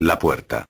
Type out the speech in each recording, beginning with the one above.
La puerta.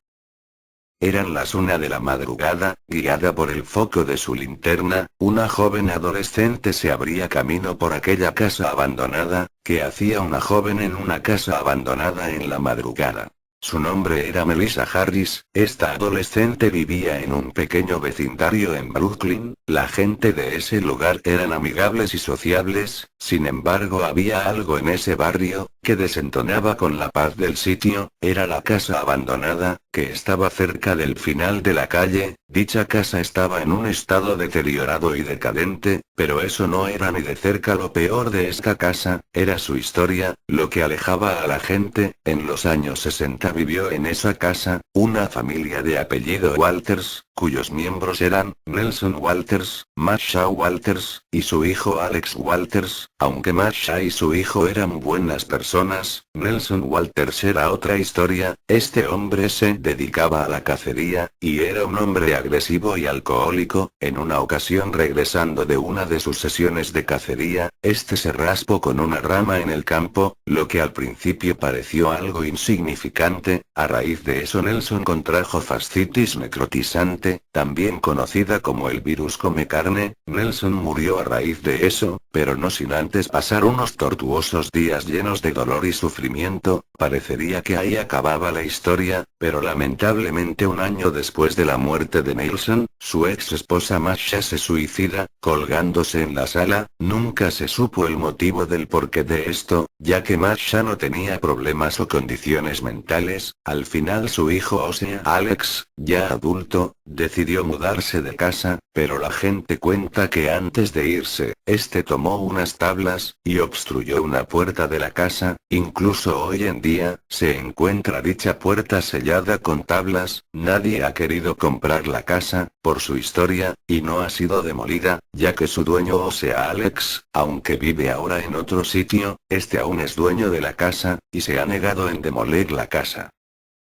Eran las 1 de la madrugada, guiada por el foco de su linterna, una joven adolescente se abría camino por aquella casa abandonada. ¿Qué hacía una joven en una casa abandonada en la madrugada? Su nombre era Melissa Harris. Esta adolescente vivía en un pequeño vecindario en Brooklyn. La gente de ese lugar eran amigables y sociables. Sin embargo, había algo en ese barrio que desentonaba con la paz del sitio. Era la casa abandonada, que estaba cerca del final de la calle. Dicha casa estaba en un estado deteriorado y decadente, pero eso no era ni de cerca lo peor de esta casa, era su historia, lo que alejaba a la gente. En los años 60 vivió en esa casa una familia de apellido Walters, cuyos miembros eran Nelson Walters, Masha Walters, y su hijo Alex Walters. Aunque Masha y su hijo eran buenas personas, Nelson Walters era otra historia. Este hombre se dedicaba a la cacería, y era un hombre agresivo y alcohólico. En una ocasión, regresando de una de sus sesiones de cacería, este se raspó con una rama en el campo, lo que al principio pareció algo insignificante. A raíz de eso Nelson contrajo fascitis necrotizante, también conocida como el virus come carne. Nelson murió a raíz de eso, pero no sin antes pasar unos tortuosos días llenos de dolor y sufrimiento. Parecería que ahí acababa la historia, pero lamentablemente un año después de la muerte de Nelson, su ex esposa Masha se suicida, colgándose en la sala. Nunca se supo el motivo del porqué de esto, ya que Masha no tenía problemas o condiciones mentales. Al final su hijo, o sea Alex, ya adulto, decidió mudarse de casa, pero la gente cuenta que antes de irse, este tomó unas tablas y obstruyó una puerta de la casa. Incluso hoy en día, se encuentra dicha puerta sellada con tablas. Nadie ha querido comprar la casa, por su historia, y no ha sido demolida, ya que su dueño, o sea Alex, aunque vive ahora en otro sitio, este aún es dueño de la casa, y se ha negado en demoler la casa.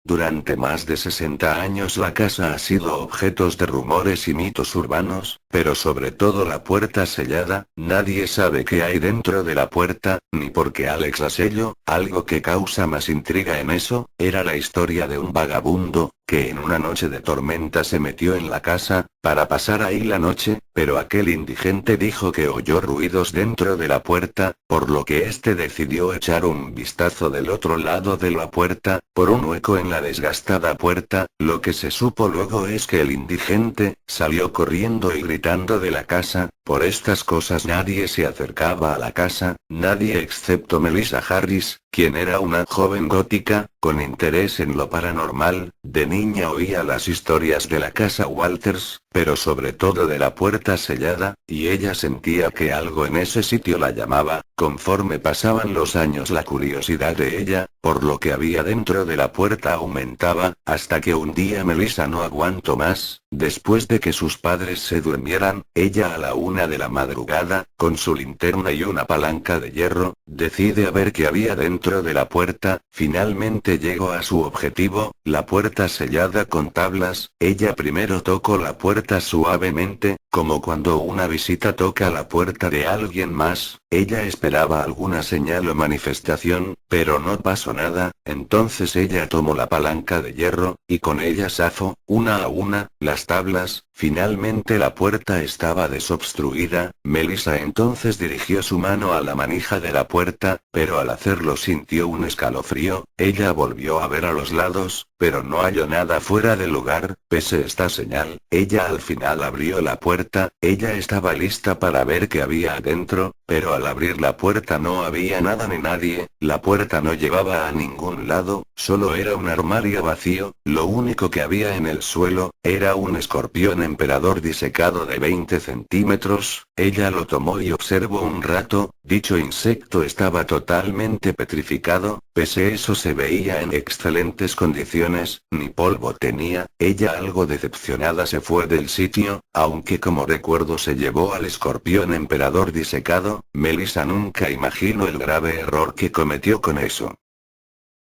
Durante más de 60 años la casa ha sido objeto de rumores y mitos urbanos, pero sobre todo la puerta sellada. Nadie sabe qué hay dentro de la puerta, ni por qué Alex la selló. Algo que causa más intriga en eso, era la historia de un vagabundo, que en una noche de tormenta se metió en la casa, para pasar ahí la noche, pero aquel indigente dijo que oyó ruidos dentro de la puerta, por lo que este decidió echar un vistazo del otro lado de la puerta, por un hueco en la desgastada puerta. Lo que se supo luego es que el indigente salió corriendo y gritando de la casa. Por estas cosas nadie se acercaba a la casa, nadie excepto Melissa Harris, quien era una joven gótica, con interés en lo paranormal. De niña oía las historias de la casa Walters, pero sobre todo de la puerta sellada, y ella sentía que algo en ese sitio la llamaba. Conforme pasaban los años la curiosidad de ella, por lo que había dentro de la puerta aumentaba, hasta que un día Melissa no aguantó más. Después de que sus padres se durmieran, ella a la 1 de la madrugada, con su linterna y una palanca de hierro, decide a ver qué había dentro de la puerta. Finalmente llegó a su objetivo, la puerta sellada con tablas. Ella primero tocó la puerta suavemente, como cuando una visita toca la puerta de alguien más. Ella esperaba alguna señal o manifestación, pero no pasó nada. Entonces ella tomó la palanca de hierro, y con ella zafó, una a una, las tablas. Finalmente la puerta estaba desobstruida. Melissa entonces dirigió su mano a la manija de la puerta, pero al hacerlo sintió un escalofrío. Ella volvió a ver a los lados, pero no halló nada fuera de lugar. Pese a esta señal, ella al final abrió la puerta. Ella estaba lista para ver qué había adentro, pero al abrir la puerta no había nada ni nadie. La puerta no llevaba a ningún lado, solo era un armario vacío. Lo único que había en el suelo era un escorpión emperador disecado de 20 centímetros. Ella lo tomó y observó un rato. Dicho insecto estaba totalmente petrificado, pese a eso se veía en excelentes condiciones, ni polvo tenía. Ella, algo decepcionada, se fue del sitio, aunque como recuerdo se llevó al escorpión emperador disecado. Melissa nunca imaginó el grave error que cometió con eso.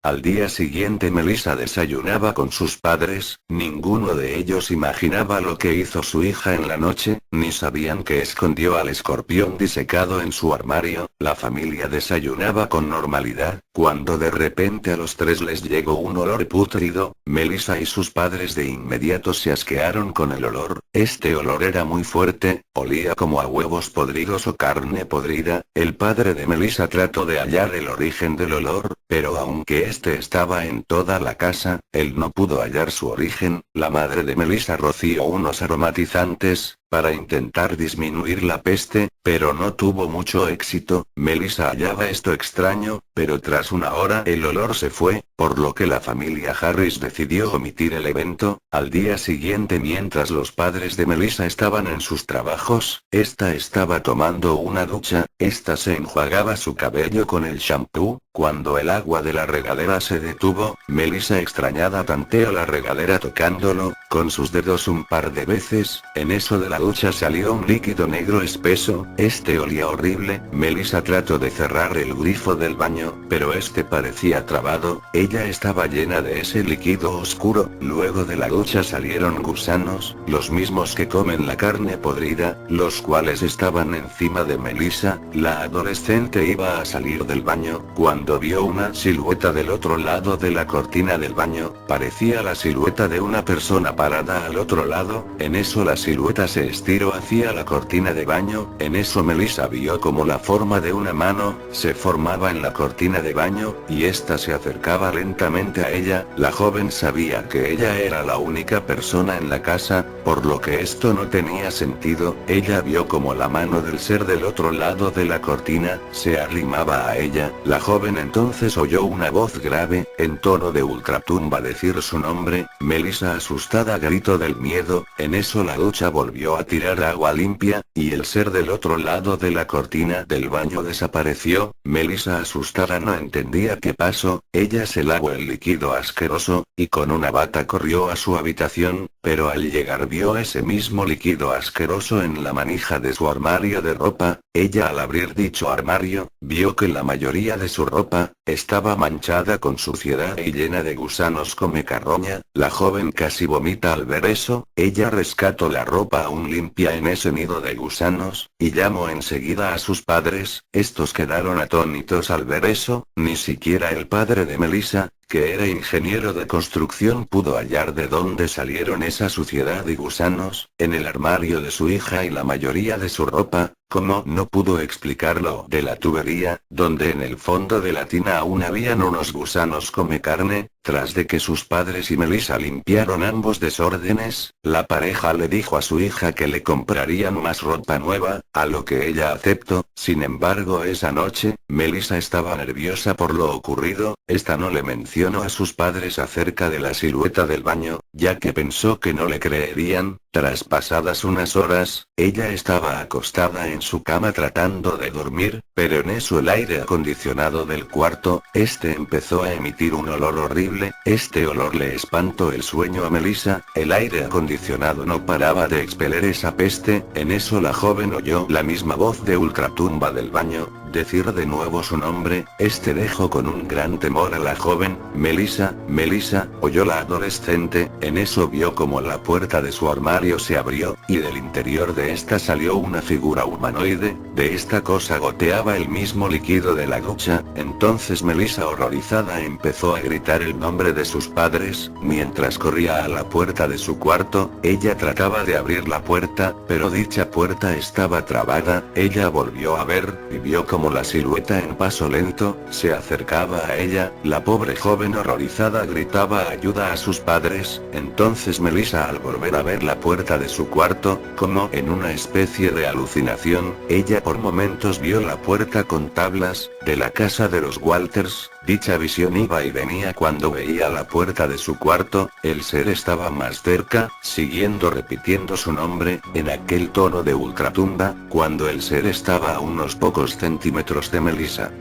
Al día siguiente Melissa desayunaba con sus padres, ninguno de ellos imaginaba lo que hizo su hija en la noche, ni sabían que escondió al escorpión disecado en su armario. La familia desayunaba con normalidad, cuando de repente a los tres les llegó un olor pútrido. Melissa y sus padres de inmediato se asquearon con el olor. Este olor era muy fuerte, olía como a huevos podridos o carne podrida. El padre de Melissa trató de hallar el origen del olor, pero aunque este estaba en toda la casa, él no pudo hallar su origen. La madre de Melissa roció unos aromatizantes para intentar disminuir la peste, pero no tuvo mucho éxito. Melissa hallaba esto extraño, pero tras una hora el olor se fue, por lo que la familia Harris decidió omitir el evento. Al día siguiente, mientras los padres de Melissa estaban en sus trabajos, esta estaba tomando una ducha. Esta se enjuagaba su cabello con el shampoo. Cuando el agua de la regadera se detuvo, Melissa extrañada tanteó la regadera tocándolo con sus dedos un par de veces. En eso de la ducha salió un líquido negro espeso. Este olía horrible. Melissa trató de cerrar el grifo del baño, pero este parecía trabado. Ella estaba llena de ese líquido oscuro. Luego de la ducha salieron gusanos, los mismos que comen la carne podrida, los cuales estaban encima de Melissa. La adolescente iba a salir del baño cuando vio una silueta del otro lado de la cortina del baño. Parecía la silueta de una persona parada al otro lado. En eso la silueta se estiró hacia la cortina de baño. En eso Melissa vio como la forma de una mano se formaba en la cortina de baño, y ésta se acercaba lentamente a ella. La joven sabía que ella era la única persona en la casa, por lo que esto no tenía sentido. Ella vio como la mano del ser del otro lado de la cortina se arrimaba a ella. La joven entonces oyó una voz grave, en tono de ultratumba, decir su nombre. Melissa, asustada, gritó del miedo. En eso la ducha volvió a tirar agua limpia, y el ser del otro lado de la cortina del baño desapareció. Melissa, asustada, no entendía qué pasó. Ella se lavó el líquido asqueroso, y con una bata corrió a su habitación, pero al llegar vio ese mismo líquido asqueroso en la manija de su armario de ropa. Ella, al abrir dicho armario, vio que la mayoría de su ropa estaba manchada con suciedad y llena de gusanos come carroña. La joven casi vomita al ver eso. Ella rescató la ropa aún limpia en ese nido de gusanos, y llamó enseguida a sus padres. Estos quedaron atónitos al ver eso. Ni siquiera el padre de Melissa, que era ingeniero de construcción, pudo hallar de dónde salieron esa suciedad y gusanos en el armario de su hija y la mayoría de su ropa. Como no pudo explicarlo de la tubería, donde en el fondo de la tina aún habían unos gusanos come carne. Tras de que sus padres y Melissa limpiaron ambos desórdenes, la pareja le dijo a su hija que le comprarían más ropa nueva, a lo que ella aceptó. Sin embargo, esa noche, Melissa estaba nerviosa por lo ocurrido. Esta no le mencionó a sus padres acerca de la silueta del baño, ya que pensó que no le creerían. Tras pasadas unas horas, ella estaba acostada en su cama tratando de dormir, pero en eso el aire acondicionado del cuarto, empezó a emitir un olor horrible. Este olor le espantó el sueño a Melissa. El aire acondicionado no paraba de expeler esa peste. En eso la joven oyó la misma voz de ultratumba del baño decir de nuevo su nombre. Dejó con un gran temor a la joven. Melissa, Melissa, oyó la adolescente. En eso vio como la puerta de su armario se abrió, y del interior de esta salió una figura humanoide. De esta cosa goteaba el mismo líquido de la ducha. Entonces Melissa, horrorizada, empezó a gritar el nombre de sus padres. Mientras corría a la puerta de su cuarto, ella trataba de abrir la puerta, pero dicha puerta estaba trabada. Ella volvió a ver, y vio como la silueta en paso lento se acercaba a ella. La pobre joven, horrorizada, gritaba ayuda a sus padres. Entonces Melissa, al volver a ver la puerta de su cuarto, como en una especie de alucinación, ella por momentos vio la puerta con tablas de la casa de los Walters. Dicha visión iba y venía cuando veía la puerta de su cuarto. El ser estaba más cerca, siguiendo repitiendo su nombre, en aquel tono de ultratumba, cuando el ser estaba a unos pocos centímetros de Melissa.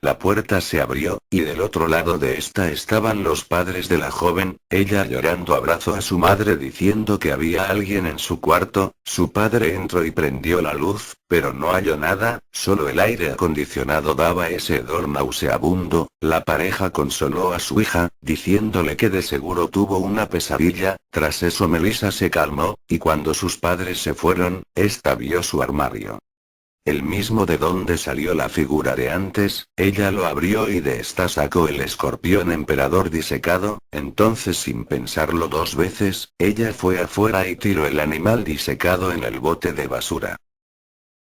La puerta se abrió, y del otro lado de esta estaban los padres de la joven, ella llorando abrazó a su madre diciendo que había alguien en su cuarto. Su padre entró y prendió la luz, pero no halló nada, solo el aire acondicionado daba ese hedor nauseabundo. La pareja consoló a su hija, diciéndole que de seguro tuvo una pesadilla. Tras eso Melissa se calmó, y cuando sus padres se fueron, esta vio su armario. El mismo de donde salió la figura de antes, ella lo abrió y de esta sacó el escorpión emperador disecado. Entonces sin pensarlo dos veces, ella fue afuera y tiró el animal disecado en el bote de basura.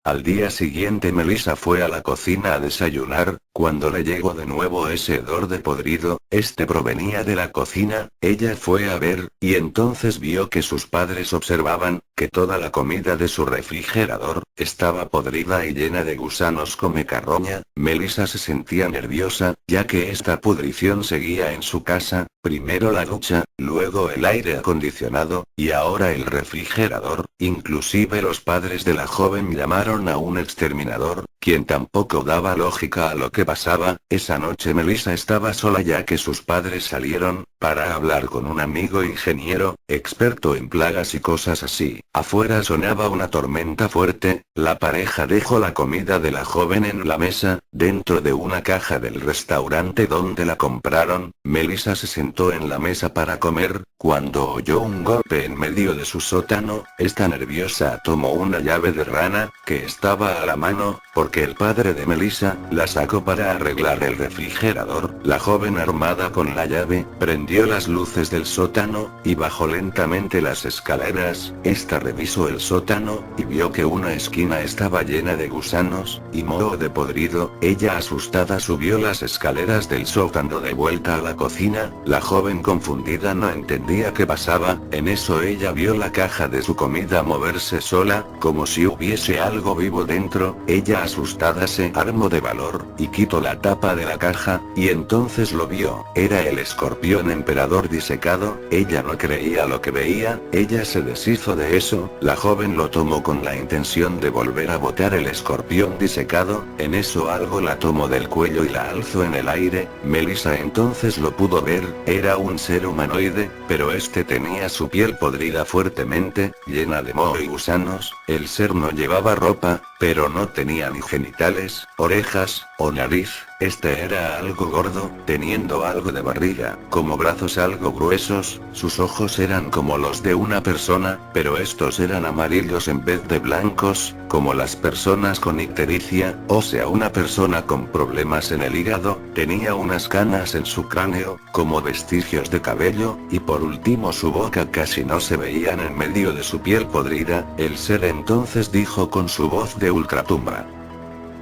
Al día siguiente Melissa fue a la cocina a desayunar. Cuando le llegó de nuevo ese hedor de podrido, este provenía de la cocina. Ella fue a ver, y entonces vio que sus padres observaban, que toda la comida de su refrigerador, estaba podrida y llena de gusanos come carroña. Melissa se sentía nerviosa, ya que esta pudrición seguía en su casa, primero la ducha, luego el aire acondicionado, y ahora el refrigerador. Inclusive los padres de la joven llamaron a un exterminador, quien tampoco daba lógica a lo que pasaba. Esa noche Melissa estaba sola ya que sus padres salieron, para hablar con un amigo ingeniero, experto en plagas y cosas así. Afuera sonaba una tormenta fuerte. La pareja dejó la comida de la joven en la mesa, dentro de una caja del restaurante donde la compraron. Melissa se sentó en la mesa para comer, cuando oyó un golpe en medio de su sótano. Esta nerviosa tomó una llave de rana, que estaba a la mano, porque el padre de Melissa la sacó para arreglar el refrigerador. La joven armada con la llave, prendió las luces del sótano, y bajó lentamente las escaleras. Esta revisó el sótano, y vio que una esquina estaba llena de gusanos, y moho de podrido. Ella asustada subió las escaleras del sótano de vuelta a la cocina. La joven confundida no entendía qué pasaba. En eso ella vio la caja de su comida moverse sola, como si hubiese algo vivo dentro. Ella asustada se armó de valor, y quitó la tapa de la caja, y entonces lo vio. Era el escorpión emperador disecado. Ella no creía lo que veía. Ella se deshizo de eso. La joven lo tomó con la intención de volver a botar el escorpión disecado. En eso algo la tomó del cuello y la alzó en el aire. Melissa entonces lo pudo ver. Era un ser humanoide, pero este tenía su piel podrida fuertemente, llena de moho y gusanos. El ser no llevaba ropa, pero no tenía ni genitales, orejas, o nariz. Este era algo gordo, teniendo algo de barriga, como brazos algo gruesos. Sus ojos eran como los de una persona, pero estos eran amarillos en vez de blancos, como las personas con ictericia, o sea una persona con problemas en el hígado. Tenía unas canas en su cráneo, como vestigios de cabello, y por último su boca casi no se veían en medio de su piel podrida. El ser entonces dijo con su voz de ultratumba: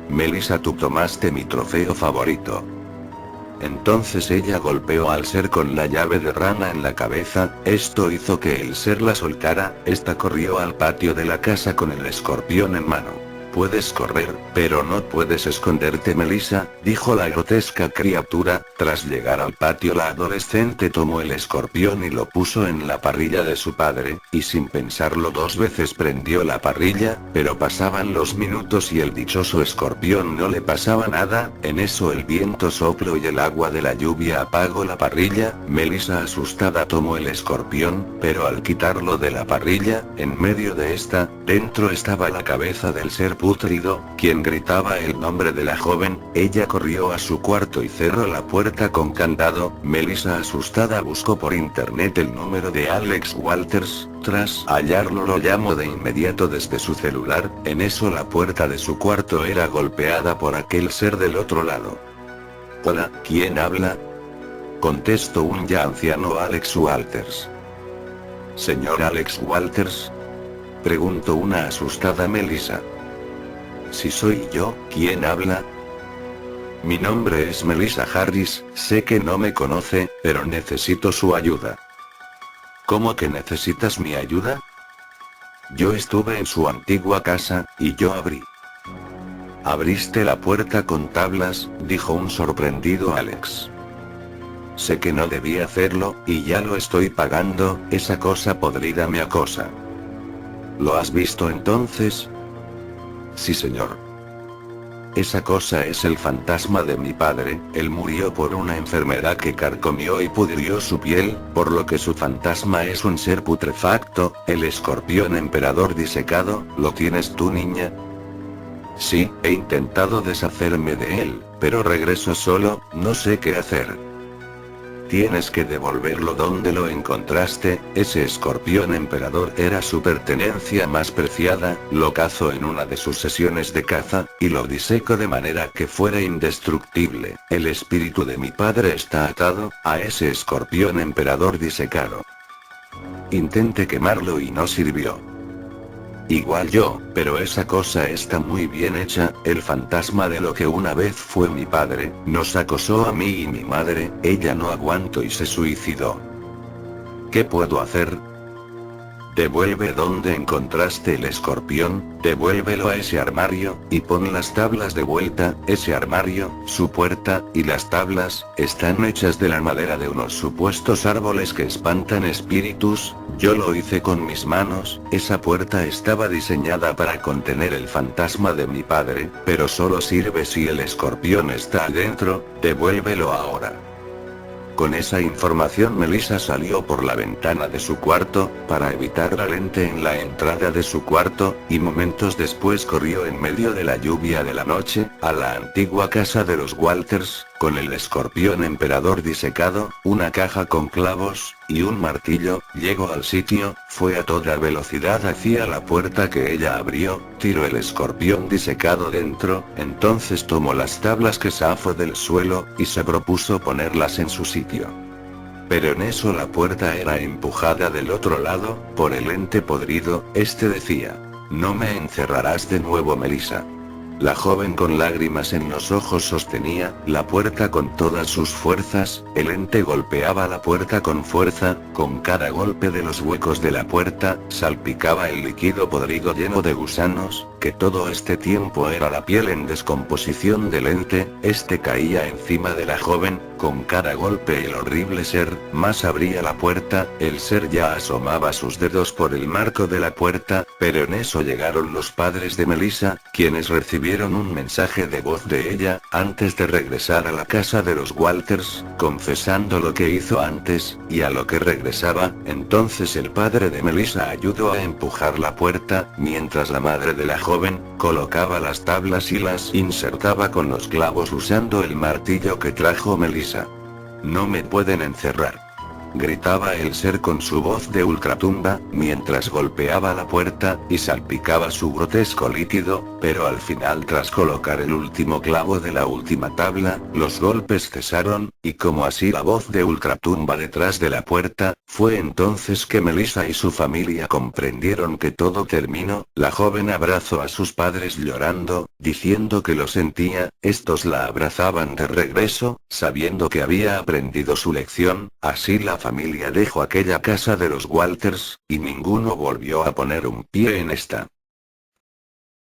Melissa, tú tomaste mi trofeo favorito. Entonces ella golpeó al ser con la llave de rana en la cabeza. Esto hizo que el ser la soltara. Esta corrió al patio de la casa con el escorpión en mano. Puedes correr, pero no puedes esconderte, Melissa, dijo la grotesca criatura. Tras llegar al patio, la adolescente tomó el escorpión y lo puso en la parrilla de su padre, y sin pensarlo dos veces prendió la parrilla. Pero pasaban los minutos y el dichoso escorpión no le pasaba nada. En eso el viento sopló y el agua de la lluvia apagó la parrilla. Melissa asustada tomó el escorpión, pero al quitarlo de la parrilla, en medio de esta, dentro estaba la cabeza del ser pútrido, quien gritaba el nombre de la joven. Ella corrió a su cuarto y cerró la puerta con candado. Melissa asustada buscó por internet el número de Alex Walters. Tras hallarlo lo llamó de inmediato desde su celular. En eso la puerta de su cuarto era golpeada por aquel ser del otro lado. Hola, ¿quién habla? Contestó un ya anciano Alex Walters. ¿Señor Alex Walters? Preguntó una asustada Melissa. Si soy yo, ¿quién habla? Mi nombre es Melissa Harris, sé que no me conoce, pero necesito su ayuda. ¿Cómo que necesitas mi ayuda? Yo estuve en su antigua casa, y yo abrí. Abriste la puerta con tablas, dijo un sorprendido Alex. Sé que no debí hacerlo, y ya lo estoy pagando. Esa cosa podrida me acosa. ¿Lo has visto entonces? Sí, señor. Esa cosa es el fantasma de mi padre, él murió por una enfermedad que carcomió y pudrió su piel, por lo que su fantasma es un ser putrefacto, el escorpión emperador disecado. ¿Lo tienes tú, niña? Sí, he intentado deshacerme de él, pero regreso solo, no sé qué hacer. Tienes que devolverlo donde lo encontraste. Ese escorpión emperador era su pertenencia más preciada, lo cazo en una de sus sesiones de caza, y lo diseco de manera que fuera indestructible. El espíritu de mi padre está atado a ese escorpión emperador disecado. Intenté quemarlo y no sirvió. Igual yo, pero esa cosa está muy bien hecha. El fantasma de lo que una vez fue mi padre, nos acosó a mí y mi madre, ella no aguantó y se suicidó. ¿Qué puedo hacer? Devuelve donde encontraste el escorpión, devuélvelo a ese armario, y pon las tablas de vuelta. Ese armario, su puerta, y las tablas, están hechas de la madera de unos supuestos árboles que espantan espíritus. Yo lo hice con mis manos. Esa puerta estaba diseñada para contener el fantasma de mi padre, pero solo sirve si el escorpión está adentro. Devuélvelo ahora. Con esa información Melissa salió por la ventana de su cuarto, para evitar la lente en la entrada de su cuarto, y momentos después corrió en medio de la lluvia de la noche, a la antigua casa de los Walters, con el escorpión emperador disecado, una caja con clavos, y un martillo. Llegó al sitio, fue a toda velocidad hacia la puerta que ella abrió, tiró el escorpión disecado dentro, entonces tomó las tablas que zafó del suelo, y se propuso ponerlas en su sitio. Pero en eso la puerta era empujada del otro lado, por el ente podrido. Este decía: "No me encerrarás de nuevo, Melissa". La joven con lágrimas en los ojos sostenía la puerta con todas sus fuerzas. El ente golpeaba la puerta con fuerza, con cada golpe de los huecos de la puerta, salpicaba el líquido podrido lleno de gusanos, que todo este tiempo era la piel en descomposición del ente. Este caía encima de la joven, con cada golpe el horrible ser, más abría la puerta, el ser ya asomaba sus dedos por el marco de la puerta, pero en eso llegaron los padres de Melissa, quienes recibieron un mensaje de voz de ella, antes de regresar a la casa de los Walters, confesando lo que hizo antes, y a lo que regresaba. Entonces el padre de Melissa ayudó a empujar la puerta, mientras la madre de la joven, colocaba las tablas y las insertaba con los clavos usando el martillo que trajo Melissa. "No me pueden encerrar", gritaba el ser con su voz de ultratumba, mientras golpeaba la puerta, y salpicaba su grotesco líquido, pero al final, tras colocar el último clavo de la última tabla, los golpes cesaron, y como así la voz de ultratumba detrás de la puerta, fue entonces que Melissa y su familia comprendieron que todo terminó. La joven abrazó a sus padres llorando, diciendo que lo sentía. Estos la abrazaban de regreso, sabiendo que había aprendido su lección. Así la familia dejó aquella casa de los Walters, y ninguno volvió a poner un pie en esta.